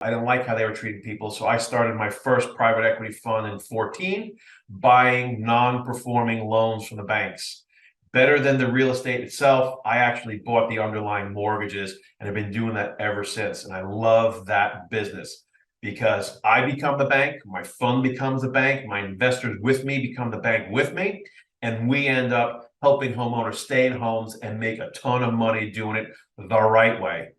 I didn't like how they were treating people. So I started my first private equity fund in 14, buying non-performing loans from the banks. Better than the real estate itself, I actually bought the underlying mortgages and have been doing that ever since. And I love that business because I become the bank, my fund becomes the bank, my investors with me become the bank with me, and we end up helping homeowners stay in homes and make a ton of money doing it the right way.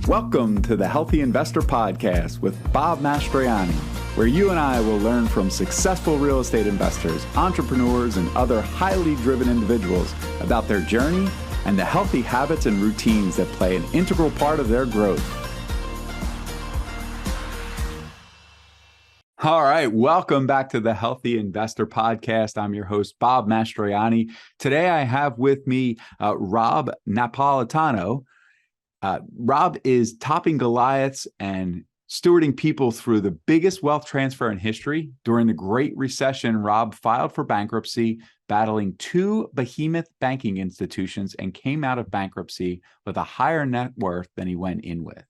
Welcome to the Healthy Investor Podcast with Bob Mastriani, where you and I will learn from successful real estate investors, entrepreneurs, and other highly driven individuals about their journey and the healthy habits and routines that play an integral part of their growth. All right, welcome back to the Healthy Investor Podcast. I'm your host, Bob Mastriani. Today I have with me Rob Napolitano. Rob is topping Goliaths and stewarding people through the biggest wealth transfer in history. During the Great Recession, Rob filed for bankruptcy, battling two behemoth banking institutions, and came out of bankruptcy with a higher net worth than he went in with.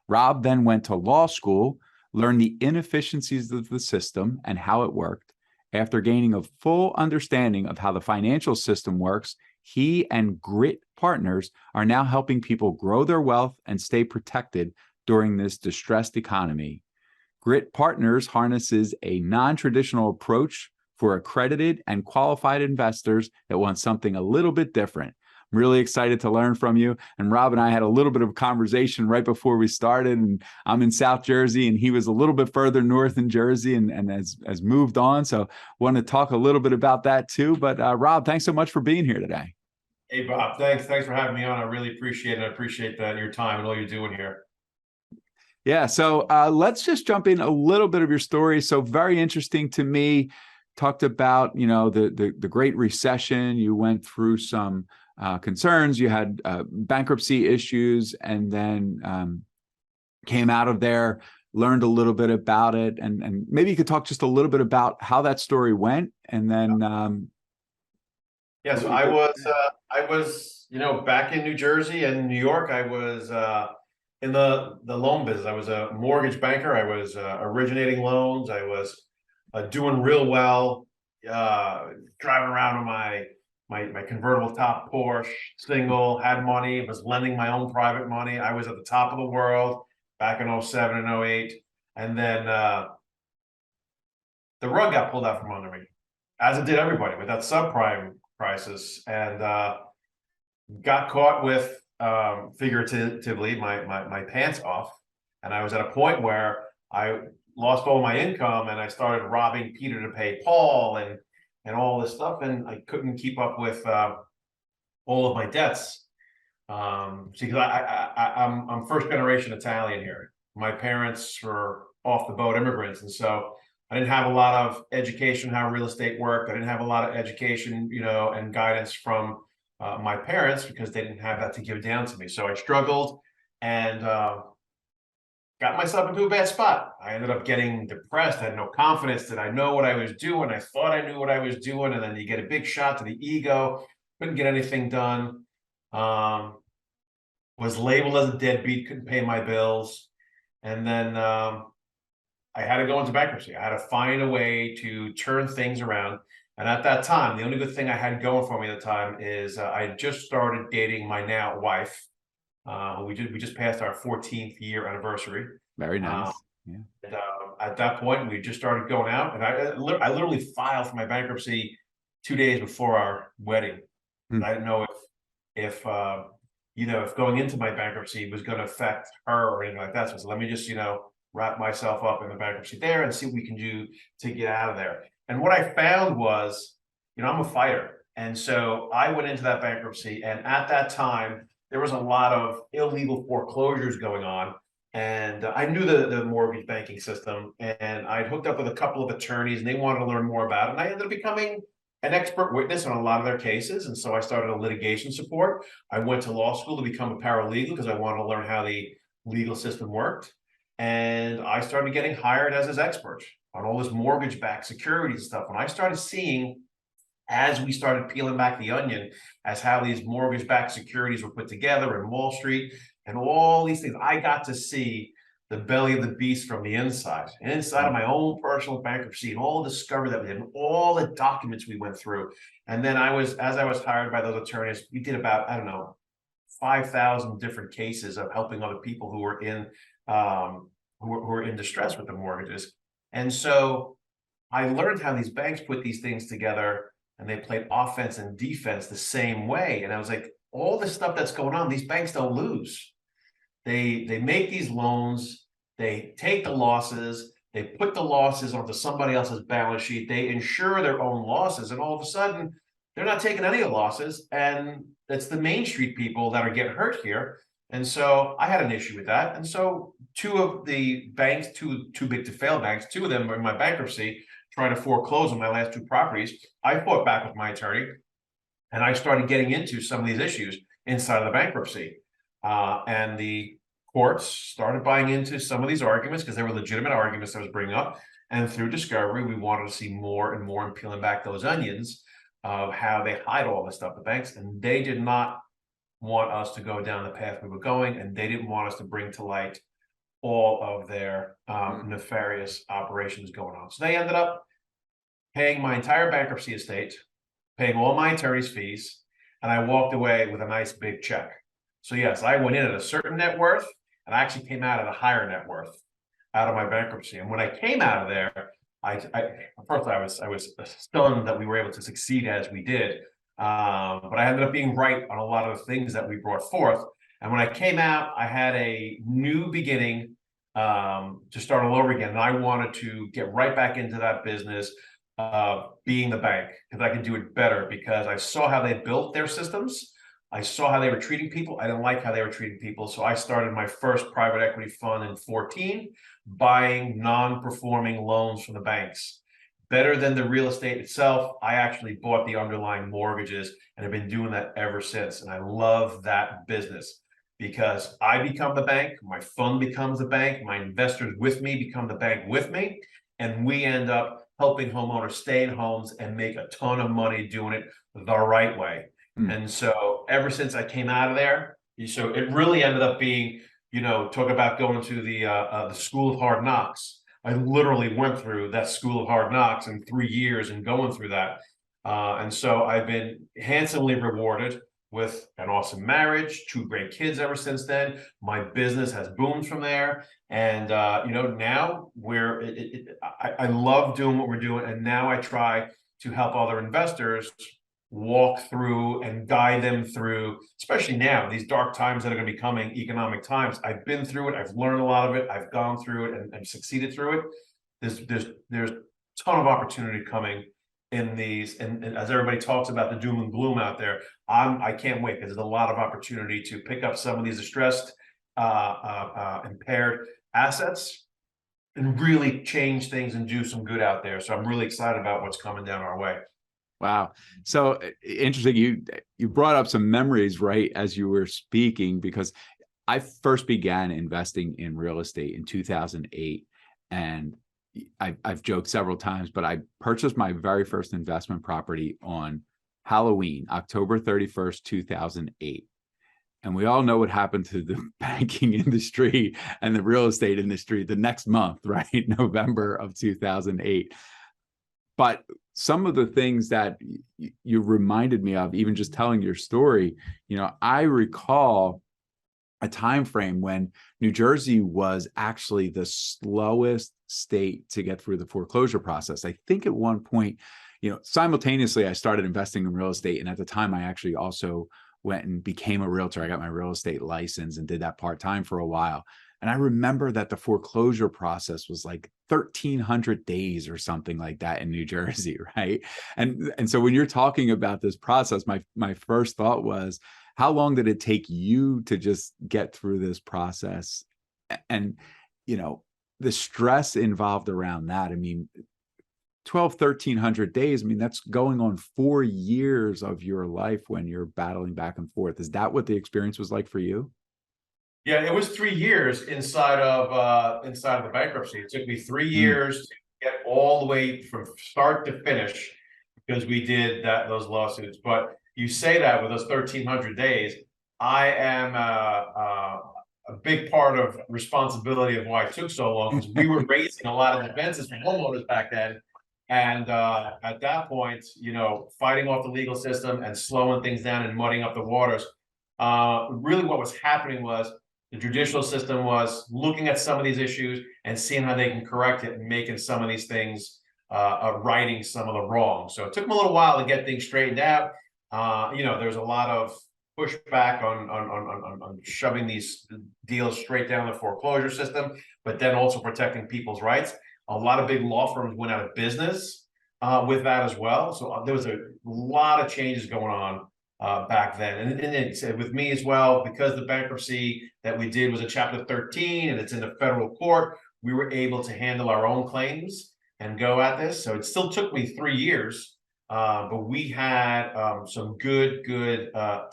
Rob then went to law school, learned the inefficiencies of the system and how it worked. After gaining a full understanding of how the financial system works, he and Grit Partners are now helping people grow their wealth and stay protected during this distressed economy. Grit Partners harnesses a non-traditional approach for accredited and qualified investors that want something a little bit different. I'm really excited to learn from you. And Rob and I had a little bit of a conversation right before we started. And I'm in South Jersey, and he was a little bit further north in Jersey and has moved on. So want to talk a little bit about that too. But Rob, thanks so much for being here today. Hey, Bob, thanks for having me on. I really appreciate it. I appreciate that your time and all you're doing here. Yeah, so let's just jump in a little bit of your story. So very interesting to me. Talked about, the Great Recession. You went through some concerns. You had bankruptcy issues, and then came out of there, learned a little bit about it, and maybe you could talk just a little bit about how that story went, and then. Yeah, so I was, back in New Jersey and New York. I was in the loan business. I was a mortgage banker. I was originating loans. I was doing real well, driving around in my convertible top Porsche, single, had money, was lending my own private money. I was at the top of the world back in 07 and 08. And then the rug got pulled out from under me, as it did everybody with that subprime crisis, and got caught with figuratively my pants off. And I was at a point where I lost all my income, and I started robbing Peter to pay Paul and all this stuff, and I couldn't keep up with all of my debts. Because I'm first generation Italian here. My parents were off the boat immigrants, and so I didn't have a lot of education how real estate worked. I didn't have a lot of education, and guidance from my parents, because they didn't have that to give down to me. So I struggled and got myself into a bad spot. I ended up getting depressed. I had no confidence. Did I know what I was doing? I thought I knew what I was doing. And then you get a big shot to the ego. Couldn't get anything done. Was labeled as a deadbeat, couldn't pay my bills. And then I had to go into bankruptcy. I had to find a way to turn things around. And at that time, the only good thing I had going for me at the time is I had just started dating my now wife. We just passed our 14th year anniversary. Very nice. Yeah. And, at that point, we just started going out, and I literally filed for my bankruptcy 2 days before our wedding. I didn't know if going into my bankruptcy was going to affect her or anything like that. So let me just wrap myself up in the bankruptcy there and see what we can do to get out of there. And what I found was, I'm a fighter. And so I went into that bankruptcy, and at that time, there was a lot of illegal foreclosures going on. And I knew the mortgage banking system, and I'd hooked up with a couple of attorneys, and they wanted to learn more about it. And I ended up becoming an expert witness on a lot of their cases. And so I started a litigation support. I went to law school to become a paralegal because I wanted to learn how the legal system worked. And I started getting hired as his expert on all this mortgage-backed securities and stuff. And I started seeing, as we started peeling back the onion, as how these mortgage-backed securities were put together in Wall Street, and all these things. I got to see the belly of the beast from the inside of my own personal bankruptcy, and all the discovery that we did, and all the documents we went through. And then as I was hired by those attorneys, we did about, I don't know, 5,000 different cases of helping other people who were in distress with the mortgages. And so I learned how these banks put these things together, and they played offense and defense the same way. And I was like, all this stuff that's going on, these banks don't lose. They make these loans, they take the losses, they put the losses onto somebody else's balance sheet, they insure their own losses, and all of a sudden they're not taking any of the losses, and it's the Main Street people that are getting hurt here. And so I had an issue with that. And so two of the banks, too big to fail banks, two of them were in my bankruptcy, trying to foreclose on my last two properties. I fought back with my attorney, and I started getting into some of these issues inside of the bankruptcy. And the courts started buying into some of these arguments because they were legitimate arguments I was bringing up. And through discovery, we wanted to see more and more, and peeling back those onions of how they hide all this stuff, the banks. And they did not want us to go down the path we were going, and they didn't want us to bring to light all of their nefarious operations going on. So they ended up paying my entire bankruptcy estate, paying all my attorney's fees, and I walked away with a nice big check. So yes, I went in at a certain net worth, and I actually came out at a higher net worth out of my bankruptcy. And when I came out of there, first I was stunned that we were able to succeed as we did, but I ended up being right on a lot of the things that we brought forth. And when I came out, I had a new beginning to start all over again, and I wanted to get right back into that business of being the bank, because I could do it better, because I saw how they built their systems. I saw how they were treating people. I didn't like how they were treating people. So I started my first private equity fund in 2014, buying non-performing loans from the banks. Better than the real estate itself, I actually bought the underlying mortgages, and have been doing that ever since. And I love that business, because I become the bank, my fund becomes the bank, my investors with me become the bank with me, and we end up helping homeowners stay in homes and make a ton of money doing it the right way. And so ever since I came out of there, so it really ended up being, talk about going to the school of hard knocks. I literally went through that school of hard knocks in 3 years and going through that. And so I've been handsomely rewarded with an awesome marriage, 2 great kids ever since then. My business has boomed from there. And, now I love doing what we're doing. And now I try to help other investors walk through and guide them through, especially now, these dark times that are going to be coming, economic times. I've been through it. I've learned a lot of it. I've gone through it and succeeded through it. There's a ton of opportunity coming in these, and as everybody talks about the doom and gloom out there, I can't wait, because there's a lot of opportunity to pick up some of these distressed, impaired assets and really change things and do some good out there. So I'm really excited about what's coming down our way. Wow. So interesting. You brought up some memories right as you were speaking, because I first began investing in real estate in 2008. And I've joked several times, but I purchased my very first investment property on Halloween, October 31st, 2008. And we all know what happened to the banking industry and the real estate industry the next month, right? November of 2008. But some of the things that you reminded me of, even just telling your story, I recall a time frame when New Jersey was actually the slowest state to get through the foreclosure process. I think at one point, simultaneously, I started investing in real estate. And at the time, I actually also went and became a realtor. I got my real estate license and did that part-time for a while. And I remember that the foreclosure process was like 1,300 days or something like that in New Jersey, right? And so when you're talking about this process, my first thought was, how long did it take you to just get through this process? And, the stress involved around that. I mean, 1,300 days, I mean, that's going on 4 years of your life when you're battling back and forth. Is that what the experience was like for you? Yeah, it was 3 years inside of the bankruptcy. It took me 3 years to get all the way from start to finish, because we did those lawsuits. But you say that with those 1,300 days, I am a big part of responsibility of why it took so long, because we were raising a lot of defenses from homeowners back then. And at that point, fighting off the legal system and slowing things down and muddying up the waters. Really what was happening was the judicial system was looking at some of these issues and seeing how they can correct it and making some of these things, righting some of the wrong. So it took them a little while to get things straightened out. There's a lot of pushback on shoving these deals straight down the foreclosure system, but then also protecting people's rights. A lot of big law firms went out of business with that as well. So there was a lot of changes going on back then. And with me as well, because the bankruptcy that we did was a Chapter 13 and it's in the federal court, we were able to handle our own claims and go at this. So it still took me 3 years. But we had some good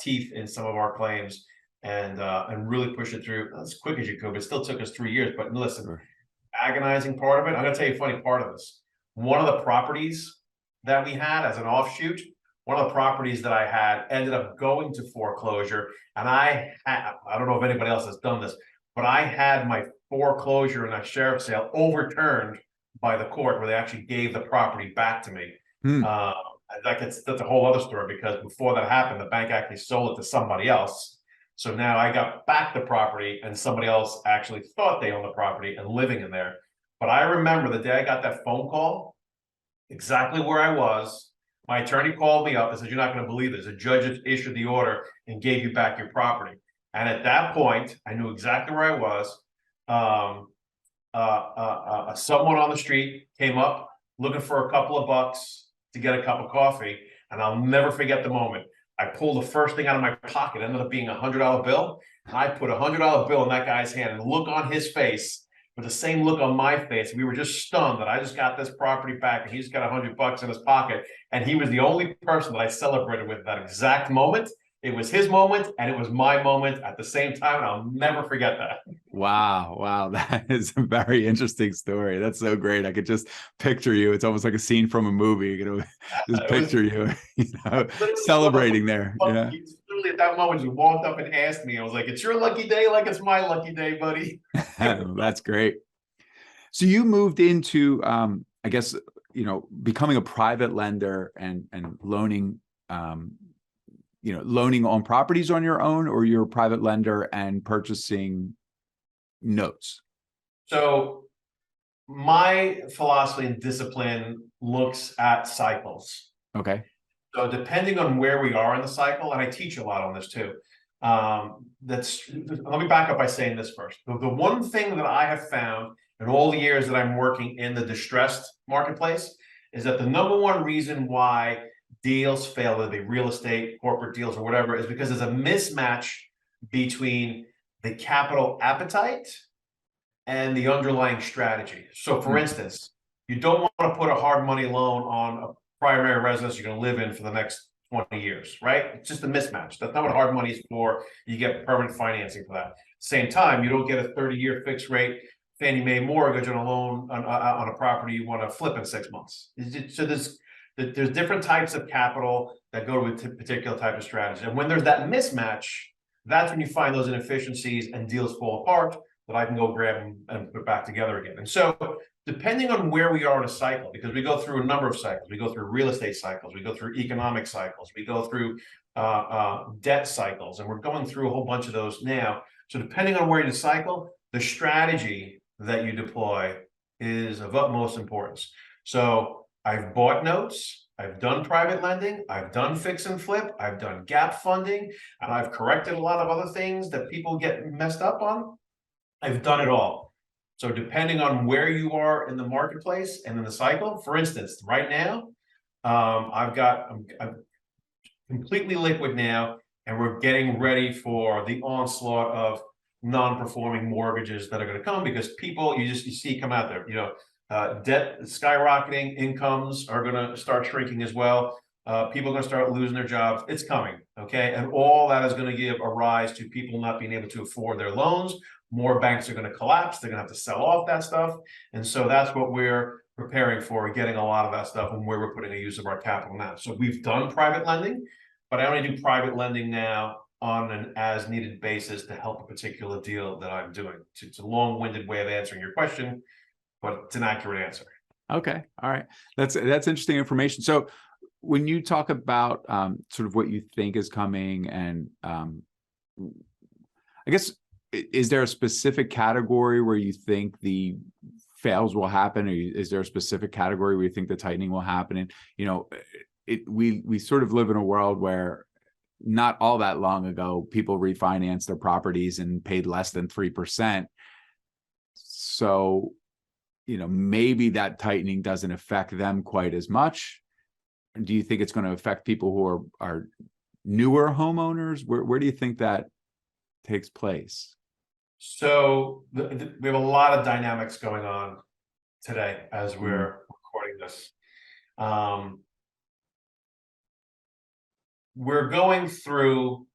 teeth in some of our claims and really push it through as quick as you could. But it still took us 3 years. But listen, agonizing part of it. I'm going to tell you a funny part of this. One of the properties that we had as an offshoot, one of the properties that I had ended up going to foreclosure. And I don't know if anybody else has done this, but I had my foreclosure and that sheriff's sale overturned by the court, where they actually gave the property back to me. That's a whole other story, because before that happened, the bank actually sold it to somebody else. So now I got back the property and somebody else actually thought they owned the property and living in there. But I remember the day I got that phone call, exactly where I was. My attorney called me up and said, "You're not going to believe this. A judge has issued the order and gave you back your property." And at that point, I knew exactly where I was. Someone on the street came up looking for a couple of bucks to get a cup of coffee, and I'll never forget the moment. I pulled the first thing out of my pocket, it ended up being a $100 bill, and I put a $100 bill in that guy's hand, and the look on his face with the same look on my face. We were just stunned that I just got this property back, and he's got $100 in his pocket, and he was the only person that I celebrated with that exact moment. It was his moment and it was my moment at the same time, and I'll never forget that. Wow. That is a very interesting story. That's so great. I could just picture you. It's almost like a scene from a movie, just picture you, celebrating there. Yeah. Literally at that moment, you walked up and asked me, I was like, "It's your lucky day, like it's my lucky day, buddy." That's great. So you moved into, I guess, becoming a private lender and loaning, loaning on properties on your own, or you're a private lender and purchasing notes? So my philosophy and discipline looks at cycles. Okay. So depending on where we are in the cycle, and I teach a lot on this too. Let me back up by saying this first. The one thing that I have found in all the years that I'm working in the distressed marketplace is that the number one reason why deals fail, whether they be real estate, corporate deals, or whatever, is because there's a mismatch between the capital appetite and the underlying strategy. So for instance, you don't want to put a hard money loan on a primary residence you're going to live in for the next 20 years, right? It's just a mismatch. That's not what hard money is for. You get permanent financing for that. Same time, you don't get a 30-year fixed rate Fannie Mae mortgage on a loan on a property you want to flip in 6 months. So there's different types of capital that go to a particular type of strategy. And when there's that mismatch, that's when you find those inefficiencies and deals fall apart that I can go grab and put back together again. And so depending on where we are in a cycle, because we go through a number of cycles, we go through real estate cycles, we go through economic cycles, we go through debt cycles, and we're going through a whole bunch of those now. So depending on where you cycle, the strategy that you deploy is of utmost importance. So I've bought notes, I've done private lending, I've done fix and flip, I've done gap funding, and I've corrected a lot of other things that people get messed up on. I've done it all. So depending on where you are in the marketplace and in the cycle, for instance, right now, I'm completely liquid now, and we're getting ready for the onslaught of non-performing mortgages that are going to come, because people you see come out there, debt skyrocketing, incomes are going to start shrinking as well. People are going to start losing their jobs. It's coming, okay? And all that is going to give a rise to people not being able to afford their loans. More banks are going to collapse. They're going to have to sell off that stuff. And so that's what we're preparing for, getting a lot of that stuff and where we're putting a use of our capital now. So we've done private lending, but I only do private lending now on an as needed basis to help a particular deal that I'm doing. It's a long-winded way of answering your question, but it's an accurate answer. Okay. All right. That's interesting information. So when you talk about sort of what you think is coming, and I guess, is there a specific category where you think the fails will happen, or is there a specific category where you think the tightening will happen? And we sort of live in a world where not all that long ago, people refinanced their properties and paid less than 3%. So, maybe that tightening doesn't affect them quite as much. Do you think it's going to affect people who are newer homeowners? Where do you think that takes place? So we have a lot of dynamics going on today as we're recording this. We're going through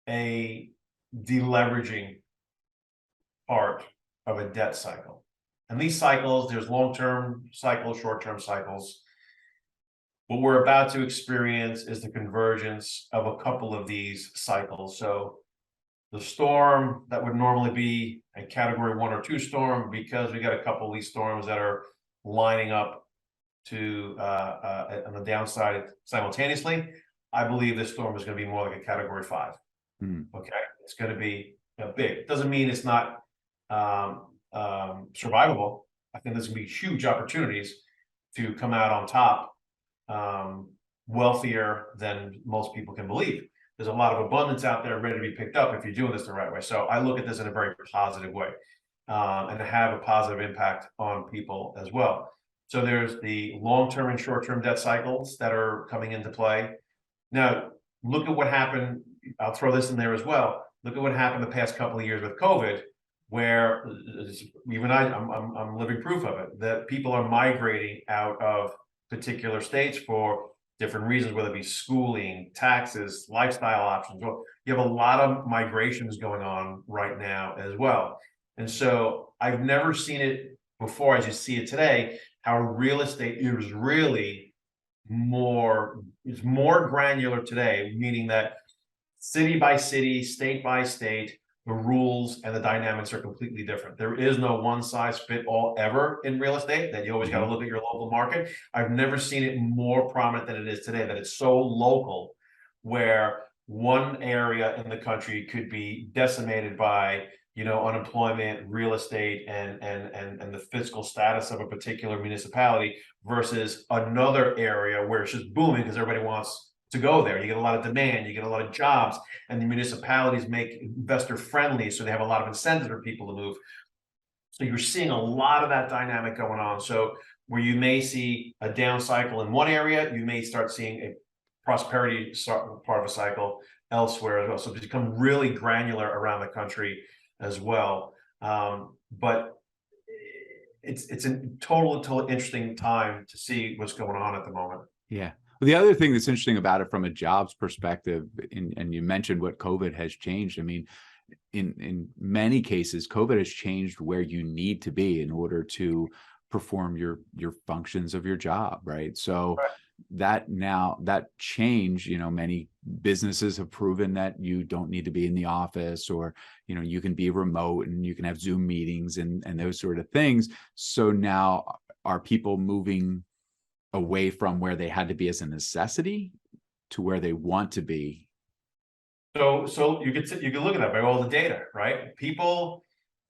a deleveraging part of a debt cycle. And these cycles, there's long-term cycles, short-term cycles. What we're about to experience is the convergence of a couple of these cycles. So the storm that would normally be a category 1 or 2 storm, because we got a couple of these storms that are lining up to on the downside simultaneously, I believe this storm is going to be more like a category 5. Okay, it's going to be big. Doesn't mean it's not survivable. I think there's going to be huge opportunities to come out on top, wealthier than most people can believe. There's a lot of abundance out there ready to be picked up if you're doing this the right way. So I look at this in a very positive way, and to have a positive impact on people as well. So there's the long-term and short-term debt cycles that are coming into play. Now, look at what happened. I'll throw this in there as well. Look at what happened the past couple of years with COVID, where even I'm living proof of it, that people are migrating out of particular states for different reasons, whether it be schooling, taxes, lifestyle options. Well, you have a lot of migrations going on right now as well. And so I've never seen it before as you see it today, how real estate is really more granular today, meaning that city by city, state by state, the rules and the dynamics are completely different. There is no one size fit all ever in real estate, that you always got to look at your local market. I've never seen it more prominent than it is today, that it's so local, where one area in the country could be decimated by, unemployment, real estate, and the fiscal status of a particular municipality, versus another area where it's just booming because everybody wants to go there. You get a lot of demand, you get a lot of jobs, and the municipalities make investor friendly, so they have a lot of incentive for people to move. So you're seeing a lot of that dynamic going on. So where you may see a down cycle in one area, you may start seeing a prosperity part of a cycle elsewhere as well. So it's become really granular around the country as well. But it's a total interesting time to see what's going on at the moment. Yeah. Well, the other thing that's interesting about it from a jobs perspective, and you mentioned what COVID has changed. I mean, in many cases, COVID has changed where you need to be in order to perform your functions of your job, right? So that change, many businesses have proven that you don't need to be in the office, or you can be remote and you can have Zoom meetings and those sort of things. So now, are people moving away from where they had to be as a necessity to where they want to be? So you can look at that by all the data, right? People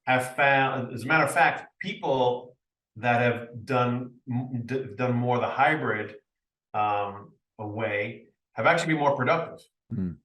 have found, as a matter of fact, people that have done more of the hybrid way have actually been more productive.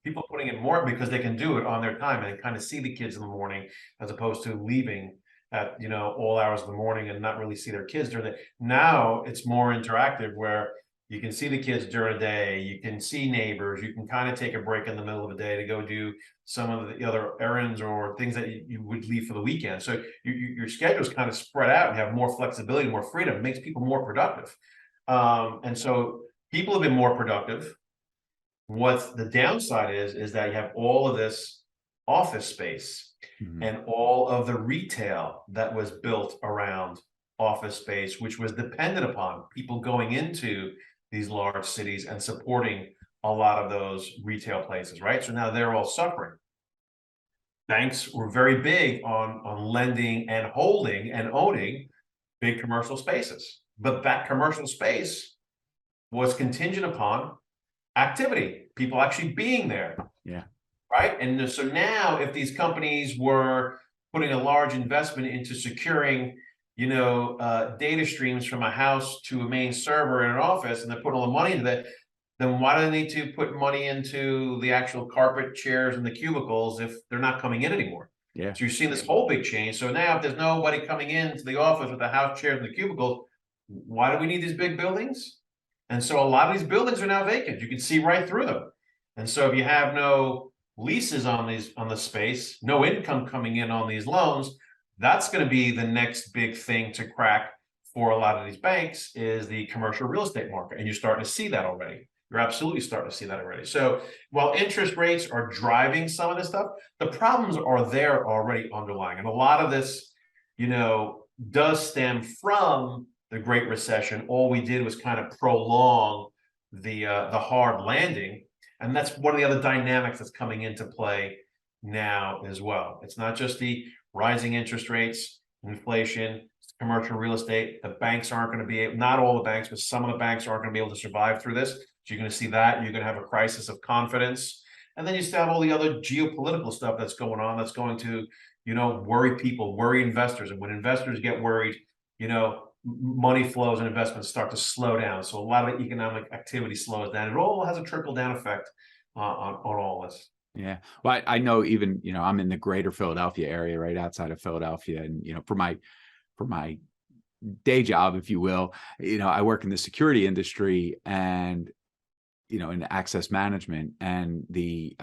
People putting in more because they can do it on their time and they kind of see the kids in the morning, as opposed to leaving at all hours of the morning and not really see their kids during the. Now it's more interactive, where you can see the kids during the day, you can see neighbors, you can kind of take a break in the middle of the day to go do some of the other errands or things that you would leave for the weekend. So your schedule is kind of spread out and you have more flexibility, more freedom. It makes people more productive. And so people have been more productive. What the downside is that you have all of this office space and all of the retail that was built around office space, which was dependent upon people going into these large cities and supporting a lot of those retail places, right? So now they're all suffering. Banks were very big on lending and holding and owning big commercial spaces. But that commercial space was contingent upon activity, people actually being there. Yeah. Right. And so now if these companies were putting a large investment into securing, data streams from a house to a main server in an office, and they're putting all the money into that, then why do they need to put money into the actual carpet, chairs, and the cubicles if they're not coming in anymore? Yeah. So you're seeing this whole big change. So now if there's nobody coming into the office with the house chairs and the cubicles, why do we need these big buildings? And so a lot of these buildings are now vacant. You can see right through them. And so if you have no leases on the space, no income coming in on these loans, that's going to be the next big thing to crack for a lot of these banks is the commercial real estate market. And you're starting to see that already. You're absolutely starting to see that already. So while interest rates are driving some of this stuff, the problems are there already underlying. And a lot of this, does stem from the Great Recession. All we did was kind of prolong the hard landing. And that's one of the other dynamics that's coming into play now as well. It's not just the rising interest rates, inflation, commercial real estate. The banks aren't going to be able, not all the banks, but some of the banks aren't going to be able to survive through this. So you're going to see that. You're going to have a crisis of confidence. And then you still have all the other geopolitical stuff that's going on that's going to, worry people, worry investors. And when investors get worried, money flows and investments start to slow down. So a lot of economic activity slows down. It all has a trickle down effect on all this. Yeah. Well, I know even, I'm in the greater Philadelphia area, right outside of Philadelphia. And, for my day job, if you will, I work in the security industry and, in access management, and we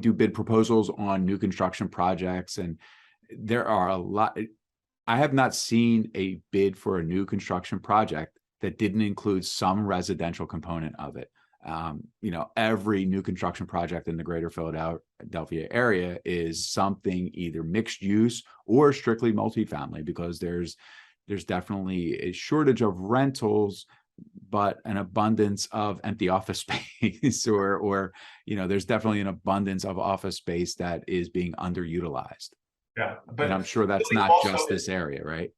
do bid proposals on new construction projects. And there are a lot. I have not seen a bid for a new construction project that didn't include some residential component of it. Every new construction project in the greater Philadelphia area is something either mixed use or strictly multifamily, because there's definitely a shortage of rentals, but an abundance of empty office space, or there's definitely an abundance of office space that is being underutilized. Yeah, and I'm sure that's Philly not also just this area, right?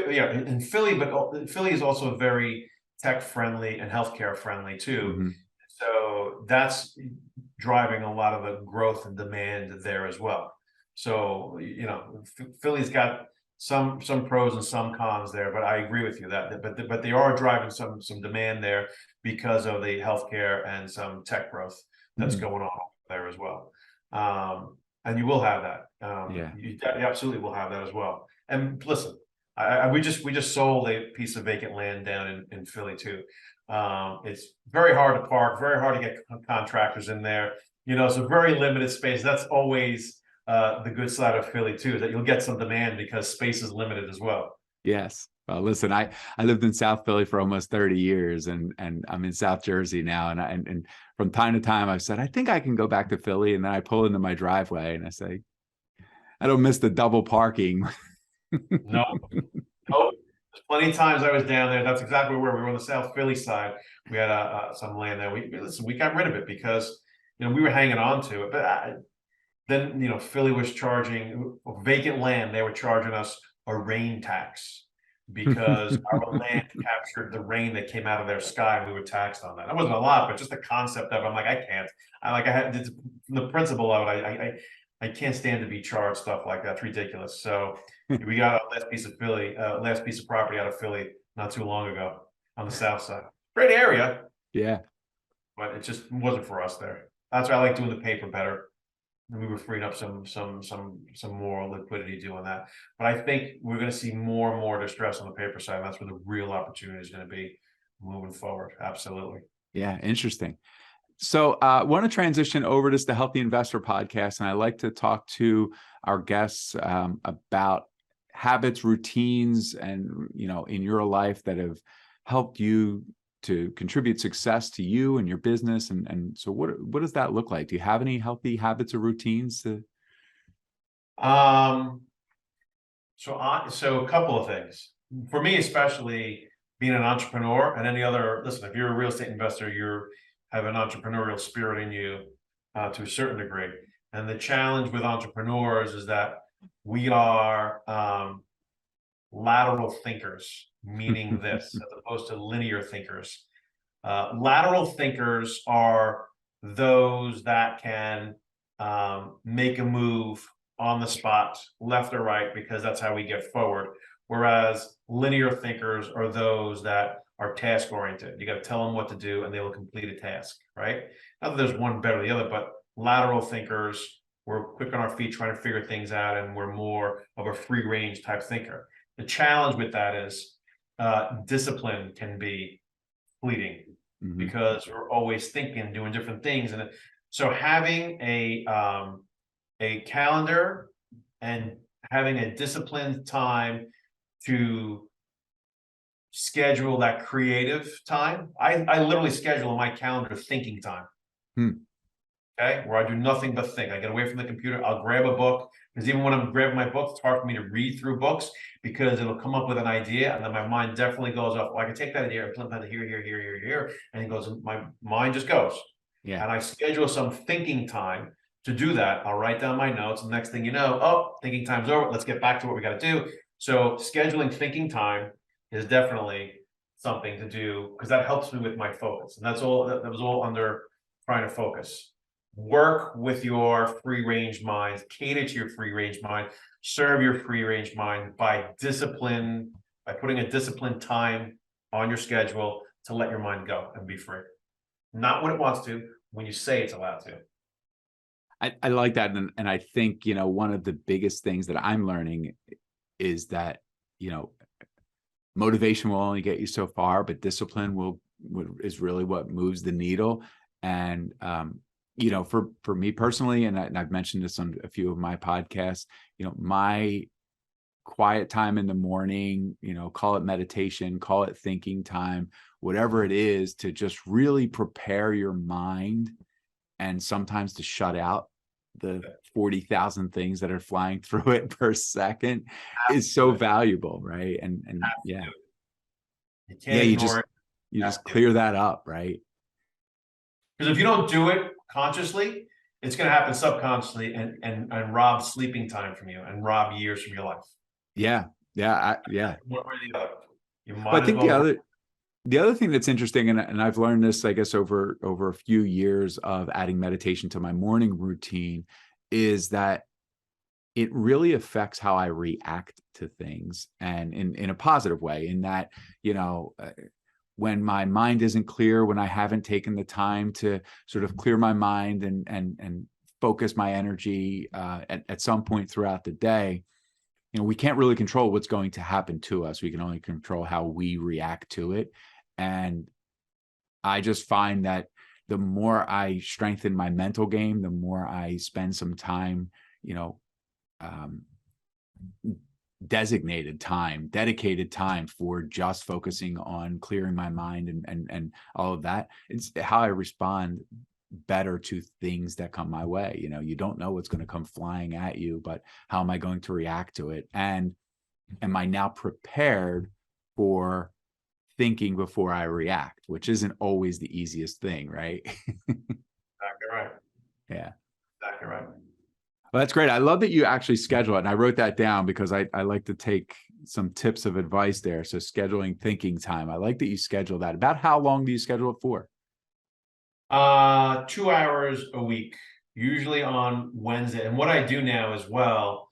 Yeah, in Philly, but Philly is also very tech friendly and healthcare friendly too. Mm-hmm. So that's driving a lot of the growth and demand there as well. So Philly's got some pros and some cons there, but I agree with you that but they are driving some demand there because of the healthcare and some tech growth that's Mm-hmm. going on there as well. And you will have that. You absolutely will have that as well. And listen, we just sold a piece of vacant land down in Philly too. It's very hard to park, very hard to get contractors in there. It's a very limited space. That's always the good side of Philly too, is that you'll get some demand because space is limited as well. Yes. Well, listen, I lived in South Philly for almost 30 years, and I'm in South Jersey now. And from time to time I've said, I think I can go back to Philly. And then I pull into my driveway and I say, I don't miss the double parking. No, there's plenty of times I was down there. That's exactly where we were on the South Philly side. We had some land there. We got rid of it because, we were hanging on to it. But then, Philly was charging vacant land. They were charging us a rain tax because our land captured the rain that came out of their sky, and we were taxed on that. That wasn't a lot, but just the concept of it, I'm like, I can't. I had the principle of it. I can't stand to be charged stuff like that. It's ridiculous. So we got a last piece of property out of Philly not too long ago on the south side. Great area. Yeah. But it just wasn't for us there. That's why I like doing the paper better. And we were freeing up some more liquidity doing that. But I think we're going to see more and more distress on the paper side. And that's where the real opportunity is going to be moving forward. Absolutely. Yeah. Interesting. So I want to transition over to the Healthy Investor podcast. And I like to talk to our guests about habits, routines, and, in your life that have helped you to contribute success to you and your business. And so what does that look like? Do you have any healthy habits or routines So a couple of things. For me, especially being an entrepreneur and any other, listen, if you're a real estate investor, you're have an entrepreneurial spirit in you to a certain degree. And the challenge with entrepreneurs is that we are lateral thinkers, meaning this, as opposed to linear thinkers. Lateral thinkers are those that can make a move on the spot, left or right, because that's how we get forward. Whereas linear thinkers are those that are task oriented. You got to tell them what to do and they will complete a task, right? Not that there's one better than the other, but lateral thinkers, we're quick on our feet trying to figure things out, and we're more of a free range type thinker. The challenge with that is discipline can be fleeting because we're always thinking, doing different things. And so having a calendar and having a disciplined time to schedule that creative time. I literally schedule on my calendar thinking time. Okay, where I do nothing but think. I get away from the computer. I'll grab a book, because even when I'm grabbing my book, it's hard for me to read through books because it'll come up with an idea, and then my mind definitely goes off. Well, I can take that idea and implement it here, and it goes. My mind just goes. Yeah. And I schedule some thinking time to do that. I'll write down my notes, and next thing you know, oh, thinking time's over. Let's get back to what we got to do. So scheduling thinking time is definitely something to do, because that helps me with my focus, and that's all. That was all under trying to focus. Work with your free range mind, cater to your free range mind, serve your free range mind by discipline, by putting a disciplined time on your schedule to let your mind go and be free. Not when it wants to, when you say it's allowed to. I like that. And I think, one of the biggest things that I'm learning is that, motivation will only get you so far, but discipline is really what moves the needle. And, for me personally, and I've mentioned this on a few of my podcasts, my quiet time in the morning, call it meditation, call it thinking time, whatever it is, to just really prepare your mind, and sometimes to shut out the 40,000 things that are flying through it per second is so valuable, right? And yeah, you can't ignore it. You just clear that up, right? Because if you don't do it consciously, it's going to happen subconsciously and rob sleeping time from you and rob years from your life. Yeah. Yeah. One way or the other. Well, I think the other thing that's interesting, and I've learned this, I guess, over a few years of adding meditation to my morning routine, is that it really affects how I react to things, and in a positive way, in that, when my mind isn't clear, when I haven't taken the time to sort of clear my mind and focus my energy at some point throughout the day, we can't really control what's going to happen to us. We can only control how we react to it. And I just find that the more I strengthen my mental game, the more I spend some time, dedicated time for just focusing on clearing my mind and all of that. It's how I respond better to things that come my way. You don't know what's going to come flying at you, but how am I going to react to it? And am I now prepared for thinking before I react, which isn't always the easiest thing, right? Exactly right. Yeah. Exactly right. Well, that's great. I love that you actually schedule it. And I wrote that down because I like to take some tips of advice there. So scheduling thinking time. I like that you schedule that. About how long do you schedule it for? 2 hours a week, usually on Wednesday. And what I do now as well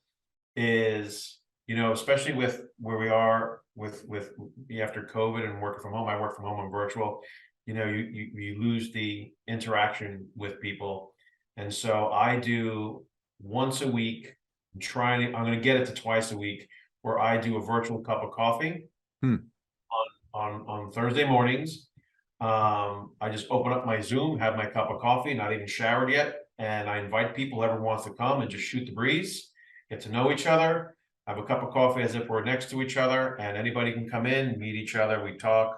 is, especially with where we are with after COVID and working from home, I work from home and virtual, you lose the interaction with people. And so I do once a week, I'm going to get it to twice a week, where I do a virtual cup of coffee on Thursday mornings. I just open up my Zoom, have my cup of coffee, not even showered yet, and I invite people, whoever wants to come, and just shoot the breeze, get to know each other, have a cup of coffee as if we're next to each other, and anybody can come in, meet each other, we talk.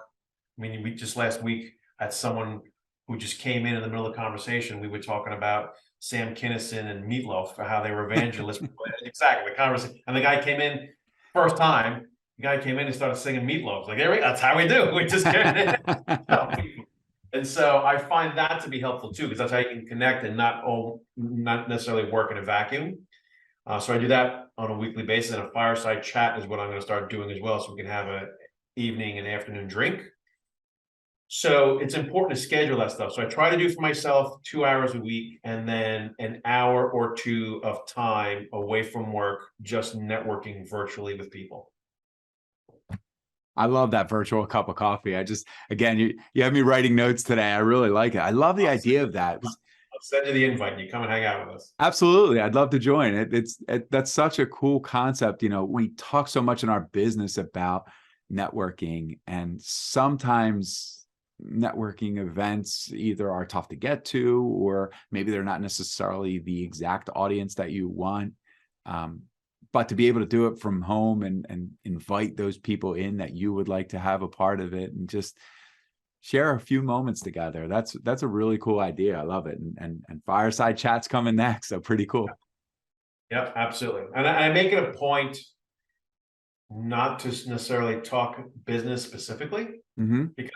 I mean, we just last week had someone who just came in the middle of the conversation. We were talking about Sam Kinison and Meatloaf, for how they were evangelists. Exactly, the conversation. And the guy came in first time. The guy came in and started singing Meatloaf. Like, there we go. That's how we do. We just get it. And so I find that to be helpful too, because that's how you can connect and not necessarily work in a vacuum. So I do that on a weekly basis, and a fireside chat is what I'm going to start doing as well, so we can have a evening and afternoon drink. So it's important to schedule that stuff. So I try to do for myself 2 hours a week, and then an hour or two of time away from work, just networking virtually with people. I love that virtual cup of coffee. Again, you have me writing notes today. I really like it. I love the idea of that. I'll send you the invite and you come and hang out with us. Absolutely. I'd love to join it. That's such a cool concept. We talk so much in our business about networking, and sometimes networking events either are tough to get to, or maybe they're not necessarily the exact audience that you want. But to be able to do it from home and invite those people in that you would like to have a part of it, and just share a few moments together. That's a really cool idea. I love it. And fireside chats coming next. So pretty cool. Yep, absolutely. And I make it a point not to necessarily talk business specifically, because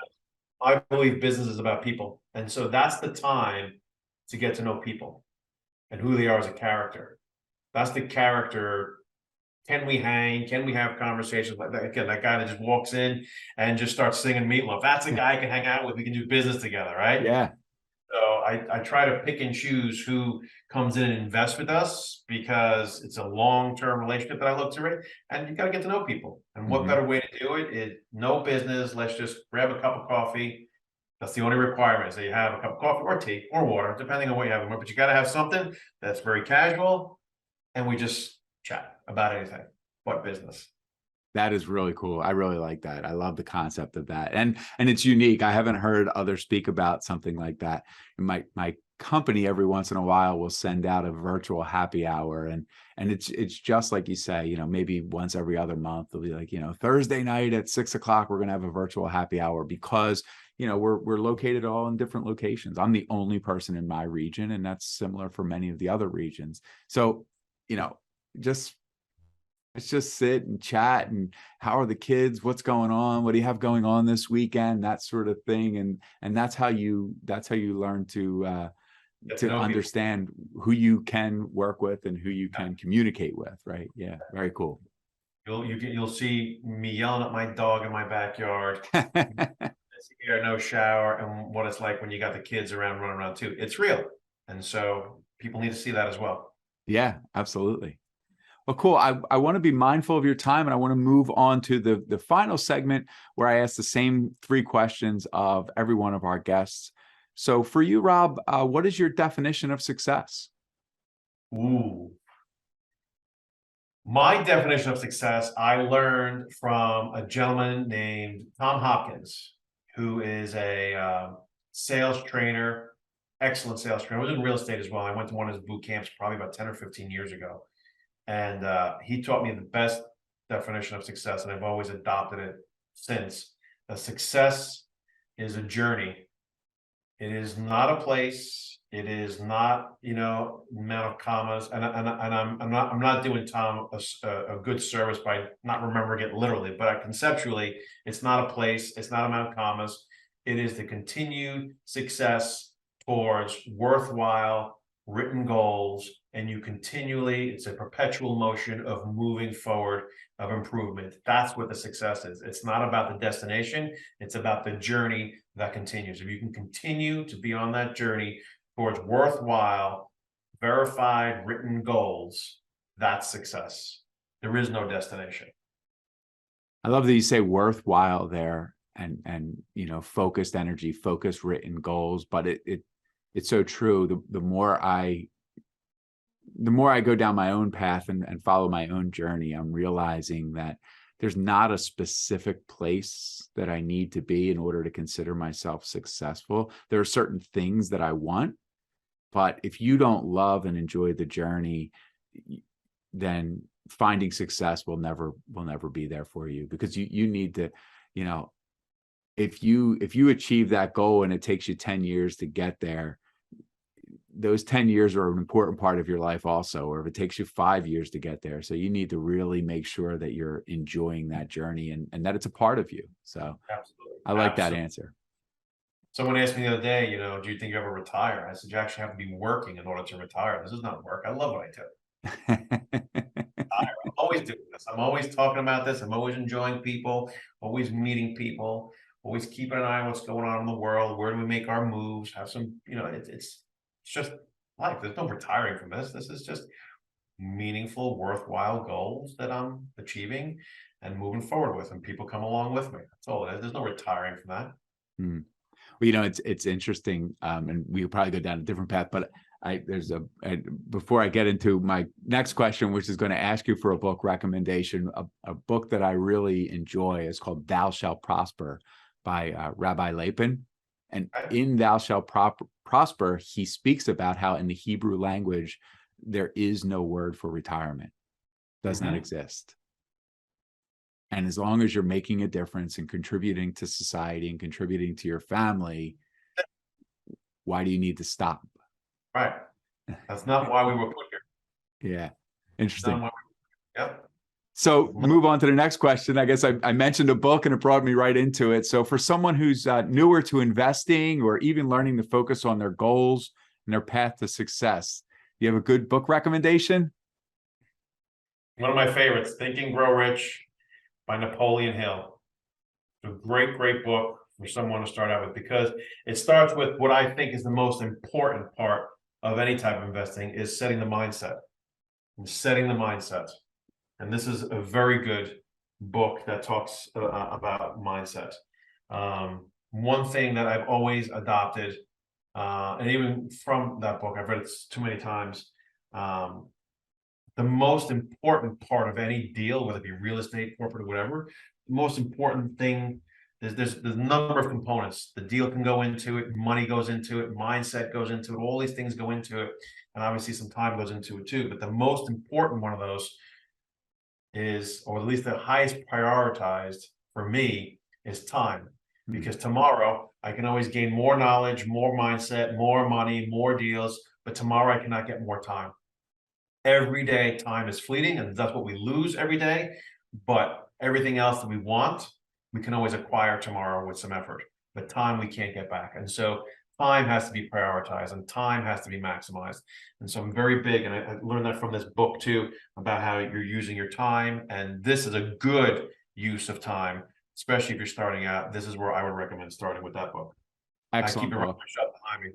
I believe business is about people. And so that's the time to get to know people and who they are as a character. That's the character. Can we hang? Can we have conversations like that? Again, that guy that just walks in and just starts singing Meatloaf. That's a guy I can hang out with. We can do business together, right? Yeah. So I try to pick and choose who comes in and invests with us, because it's a long-term relationship that I look to, right? And you got to get to know people. And what better way to do it is no business. Let's just grab a cup of coffee. That's the only requirement, is that you have a cup of coffee or tea or water, depending on what you have. But you got to have something that's very casual, and we just chat about anything but business. That is really cool. I really like that. I love the concept of that. And it's unique. I haven't heard others speak about something like that. And my company every once in a while will send out a virtual happy hour, and it's just like you say, maybe once every other month they'll be like, Thursday night at 6 o'clock, we're going to have a virtual happy hour, because we're located all in different locations. I'm the only person in my region, and that's similar for many of the other regions. So, let's just sit and chat, and how are the kids? What's going on? What do you have going on this weekend? That sort of thing. And that's how you learn to understand who you can work with and who you can communicate with. Right. Yeah. Very cool. You'll see me yelling at my dog in my backyard. Air, no shower, and what it's like when you got the kids around running around too. It's real. And so people need to see that as well. Yeah, absolutely. Well, cool. I want to be mindful of your time, and I want to move on to the final segment, where I ask the same 3 questions of every one of our guests. So for you, Rob, what is your definition of success? Ooh. My definition of success, I learned from a gentleman named Tom Hopkins, who is a sales trainer, excellent sales trainer. I was in real estate as well. I went to one of his boot camps probably about 10 or 15 years ago. And he taught me the best definition of success, and I've always adopted it since. Success is a journey. It is not a place. It is not, amount of commas. And I'm not doing Tom a good service by not remembering it literally, but conceptually, it's not a place. It's not amount of commas. It is the continued success towards worthwhile written goals, and it's a perpetual motion of moving forward, of improvement. That's what the success is. It's not about the destination. It's about the journey that continues. If you can continue to be on that journey towards worthwhile, verified, written goals, that's success. There is no destination. I love that you say worthwhile there, and focused energy, focused written goals. But it's so true. The more I go down my own path and follow my own journey, I'm realizing that there's not a specific place that I need to be in order to consider myself successful. There are certain things that I want, but if you don't love and enjoy the journey, then finding success will never be there for you, because you need to, if you achieve that goal and it takes you 10 years to get there, those 10 years are an important part of your life also, or if it takes you 5 years to get there. So you need to really make sure that you're enjoying that journey, and that it's a part of you. So absolutely. I like that answer. Someone asked me the other day, do you think you ever retire? I said, you actually have to be working in order to retire. This is not work. I love what I do. I'm always doing this. I'm always talking about this. I'm always enjoying people, always meeting people, always keeping an eye on what's going on in the world. Where do we make our moves? Have some, it's just life. There's no retiring from this. This is just meaningful, worthwhile goals that I'm achieving and moving forward with, and people come along with me. That's all it is. There's no retiring from that. Hmm. Well, it's interesting, and we could probably go down a different path, but before I get into my next question, which is going to ask you for a book recommendation, a book that I really enjoy is called Thou Shalt Prosper by Rabbi Lapin. And in Thou Shalt Prosper, he speaks about how in the Hebrew language, there is no word for retirement, does not exist. And as long as you're making a difference and contributing to society and contributing to your family, why do you need to stop? Right. That's not why we were put here. Yeah. Interesting. Yep. So move on to the next question. I guess I mentioned a book and it brought me right into it. So for someone who's newer to investing or even learning to focus on their goals and their path to success, do you have a good book recommendation? One of my favorites, Think and Grow Rich by Napoleon Hill. It's a great, great book for someone to start out with, because it starts with what I think is the most important part of any type of investing, is setting the mindset. And setting the mindset. And this is a very good book that talks about mindset. One thing that I've always adopted, and even from that book, I've read it too many times, the most important part of any deal, whether it be real estate, corporate, or whatever, the most important thing, there's a number of components. The deal can go into it, money goes into it, mindset goes into it, all these things go into it, and obviously some time goes into it too. But the most important one of those is, or at least the highest prioritized for me, is time. Because tomorrow I can always gain more knowledge, more mindset, more money, more deals, but tomorrow I cannot get more time. Every day, time is fleeting, and that's what we lose every day. But everything else that we want, we can always acquire tomorrow with some effort. But time we can't get back. And so time has to be prioritized and time has to be maximized. And so I'm very big, and I learned that from this book too, about how you're using your time. And this is a good use of time, especially if you're starting out. This is where I would recommend starting with that book. Excellent I keep it book. shut behind me.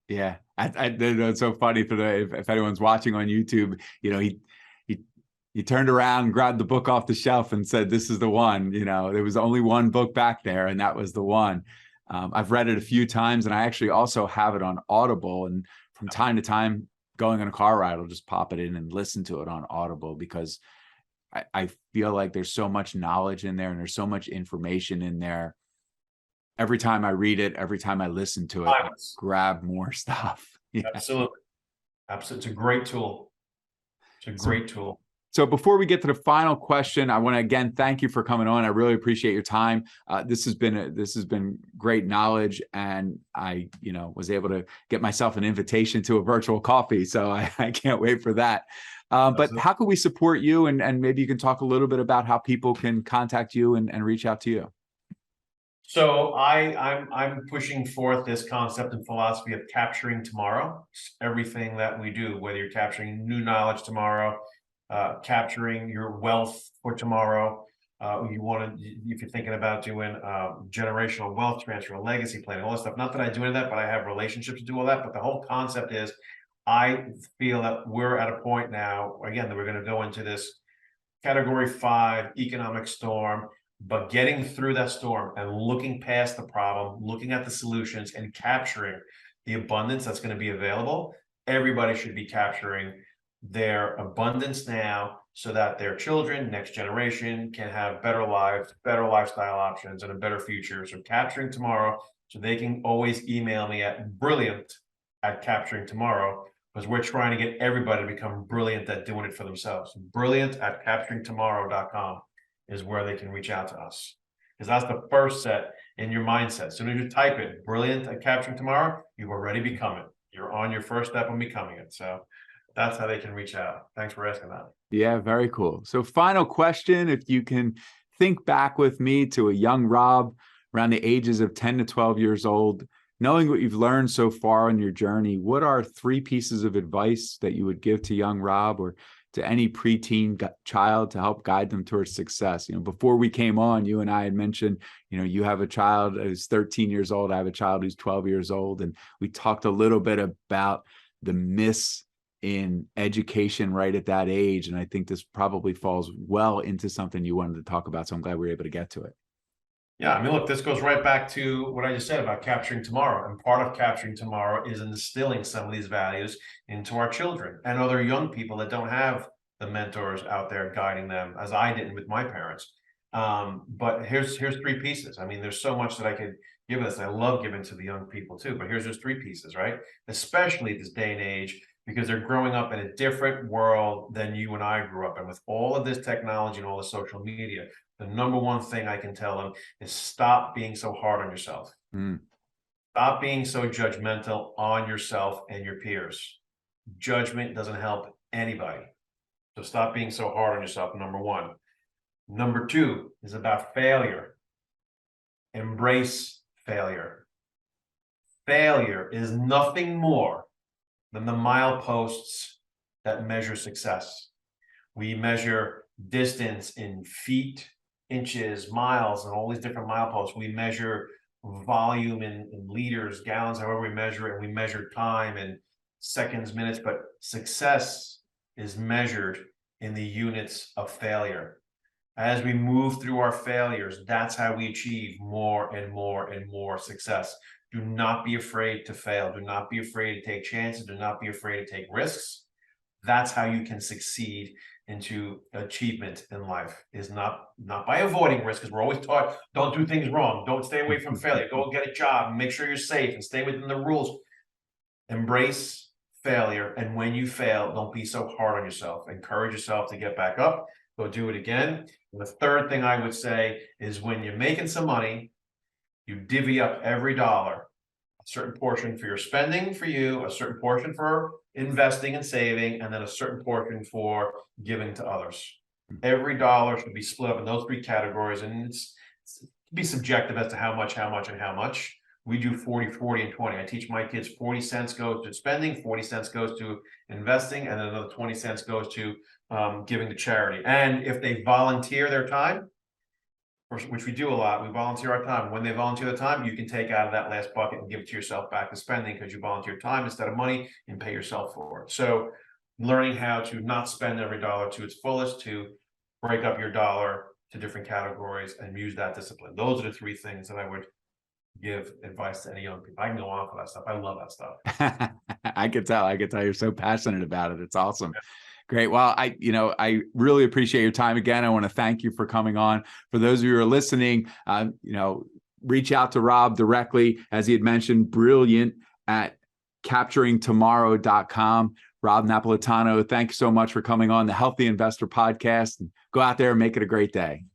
Yeah, it's so funny for if anyone's watching on YouTube, he turned around and grabbed the book off the shelf and said, "This is the one." There was only one book back there, and that was the one. I've read it a few times, and I actually also have it on Audible. And from time to time, going on a car ride, I'll just pop it in and listen to it on Audible, because I feel like there's so much knowledge in there and there's so much information in there. Every time I read it, every time I listen to it, I grab more stuff. Yeah. Absolutely. Absolutely. It's a great tool. It's a great tool. So before we get to the final question, I want to again thank you for coming on. I really appreciate your time. This has been great knowledge, and I was able to get myself an invitation to a virtual coffee. So I can't wait for that. But how can we support you? And maybe you can talk a little bit about how people can contact you and reach out to you. So I'm pushing forth this concept and philosophy of capturing tomorrow. Everything that we do, whether you're capturing new knowledge tomorrow, capturing your wealth for tomorrow, if you're thinking about doing generational wealth transfer, legacy planning, all that stuff. Not that I do any of that, but I have relationships to do all that. But the whole concept is, I feel that we're at a point now, again, that we're going to go into this Category 5 economic storm. But getting through that storm and looking past the problem, looking at the solutions and capturing the abundance that's going to be available, everybody should be capturing their abundance now, so that their children, next generation, can have better lives, better lifestyle options, and a better future. So capturing tomorrow, so they can always email me at brilliant@capturingtomorrow, because we're trying to get everybody to become brilliant at doing it for themselves. Brilliant@capturingtomorrow.com is where they can reach out to us, because that's the first set in your mindset. As soon as you type it, brilliant@capturingtomorrow, you've already become it. You're on your first step in becoming it. So that's how they can reach out. Thanks for asking that. Yeah, very cool. So final question, if you can think back with me to a young Rob around the ages of 10 to 12 years old, knowing what you've learned so far on your journey, what are 3 pieces of advice that you would give to young Rob or to any preteen child to help guide them towards success? Before we came on, you and I had mentioned, you have a child who's 13 years old. I have a child who's 12 years old. And we talked a little bit about the myths in education right at that age. And I think this probably falls well into something you wanted to talk about. So I'm glad we were able to get to it. Yeah, I mean, look, this goes right back to what I just said about capturing tomorrow. And part of capturing tomorrow is instilling some of these values into our children and other young people that don't have the mentors out there guiding them, as I didn't with my parents. But here's 3 pieces. I mean, there's so much that I could give us. I love giving to the young people too, but here's just 3 pieces, right? Especially this day and age, because they're growing up in a different world than you and I grew up in. With all of this technology and all the social media, the number one thing I can tell them is stop being so hard on yourself. Stop being so judgmental on yourself and your peers. Judgment doesn't help anybody. So stop being so hard on yourself, number 1. Number 2 is about failure. Embrace failure. Failure is nothing more than the mileposts that measure success. We measure distance in feet, inches, miles, and all these different mileposts. We measure volume in liters, gallons, however we measure it. And we measure time in seconds, minutes, but success is measured in the units of failure. As we move through our failures, that's how we achieve more and more and more success. Do not be afraid to fail. Do not be afraid to take chances. Do not be afraid to take risks. That's how you can succeed into achievement in life, is not by avoiding risk, because we're always taught, don't do things wrong. Don't stay away from failure. Go get a job and make sure you're safe and stay within the rules. Embrace failure. And when you fail, don't be so hard on yourself. Encourage yourself to get back up. Go do it again. And the third thing I would say is, when you're making some money, you divvy up every dollar, a certain portion for your spending for you, a certain portion for investing and saving, and then a certain portion for giving to others. Every dollar should be split up in those 3 categories, and it's be subjective as to how much, and how much. We do 40, 40, and 20. I teach my kids 40 cents goes to spending, 40 cents goes to investing, and then another 20 cents goes to giving to charity. And if they volunteer their time, which we do a lot, we volunteer our time. When they volunteer the time, you can take out of that last bucket and give it to yourself back to spending, because you volunteer time instead of money and pay yourself for it. So learning how to not spend every dollar to its fullest, to break up your dollar to different categories and use that discipline. Those are the 3 things that I would give advice to any young people. I can go on for that stuff. I love that stuff. I could tell you're so passionate about it. It's awesome. Yeah. Great. Well, I really appreciate your time again. I want to thank you for coming on. For those of you who are listening, reach out to Rob directly. As he had mentioned, brilliant at capturingtomorrow.com. Rob Napolitano, thanks so much for coming on the Healthy Investor Podcast. And go out there and make it a great day.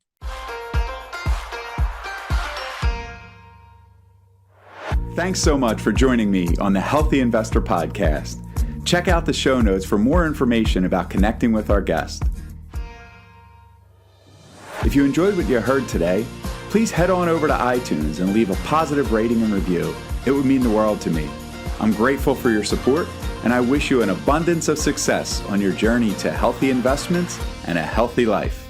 Thanks so much for joining me on the Healthy Investor Podcast. Check out the show notes for more information about connecting with our guest. If you enjoyed what you heard today, please head on over to iTunes and leave a positive rating and review. It would mean the world to me. I'm grateful for your support, and I wish you an abundance of success on your journey to healthy investments and a healthy life.